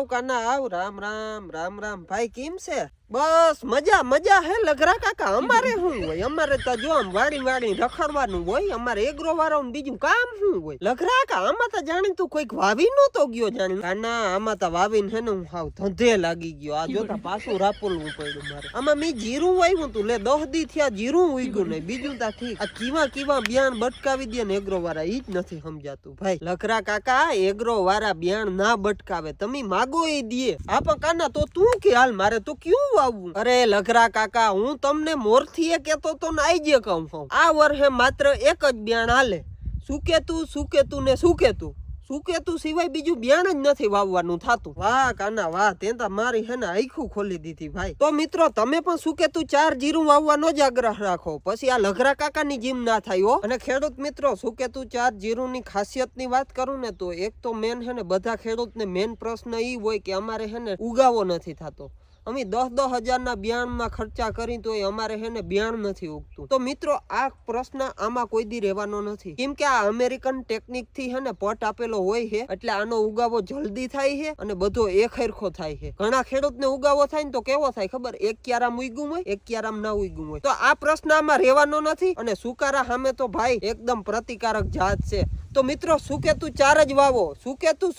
કાના આવ. રામ રામ રામ રામ ભાઈ, કેમ છે? બસ મજા મજા હે લઘરા કાકા. અમારે શું હોય, અમારે તો જો આમ વાડી રખડવાનું હોય. અમારે એગ્રો વાળાનું બીજું કામ શું હોય લઘરા કાકા? આમાં તો જાણી તું કોઈક વાવી નતો ગયો જાણી. કાના આમાં તો વાવીને છે ને હું હાવ ધંધે લાગી ગયો. આ જોતા પાછું રાપોલવું પડ્યું મારે. આમાં મેં જીરું વાવ્યું તું, લે 10 દી થયા જીરું ઉગ્યું નહીં. બીજું તા ઠીક, આ કીવા બિયાણ બટકાવી દે ને એગ્રો વાળા, ઈ જ નથી સમજાતું ભાઈ. લઘરા કાકા એગ્રો વાળા બિયાણ ના બટકાવે, તમે માગો એ દે. આ પણ કાના તો તું કે હાલ મારે તો ક્યું વાવવું? અરે લઘરા કાકા, હું તમને મોરથી કેતો તો ને આઈ કહું છું, આ વર્ષે માત્ર એક જ બિયાણ હાલે. સુકેતું ને સુકેતું સિવાય બીજું બિયાણ જ નથી વાવવાનું થાતું. વાહ કાના વાહ, તે તો મારી હે ને આખું ખોલી દીધી ભાઈ. તો મિત્રો તમે પણ સુકેતું 4 જીરું વાવવાનો જ આગ્રહ રાખો, પછી આ લઘરા કાકાની જીમ ના થાય હો. અને ખેડૂત મિત્રો, સુકેતું 4 જીરુંની ખાસિયતની વાત કરું ને તો એક તો મેન હે ને બધા ખેડૂતને મેન પ્રશ્ન ઈ હોય કે અમારે હે ને ઉગાવો નથી થતો. અમે 10 હજારના બિયાણમાં ખર્ચા કરી તો અમારે હે ને બિયાણ નથી ઉગતું. તો મિત્રો આ પ્રશ્ન આમાં કોઈ દી રહેવાનો નથી, કેમ કે આ અમેરિકન ટેકનિક થી હે ને પટ આપેલો હોય છે, એટલે આનો ઉગાવો જલ્દી થાય છે અને બધો એક હરખો થાય છે. ઘણા ખેડૂતને ઉગાવો થાય ને તો કેવો થાય ખબર? એક ક્યારામ ઉગ્યું હોય, એક ક્યારામ ના ઉગ્યું હોય. તો આ પ્રશ્ન આમાં રહેવાનો નથી. અને સુકારા સામે તો ભાઈ એકદમ પ્રતિકારક જાત છે. તો મિત્રો સુકેતું 4 જ વાવો. સુકેતું.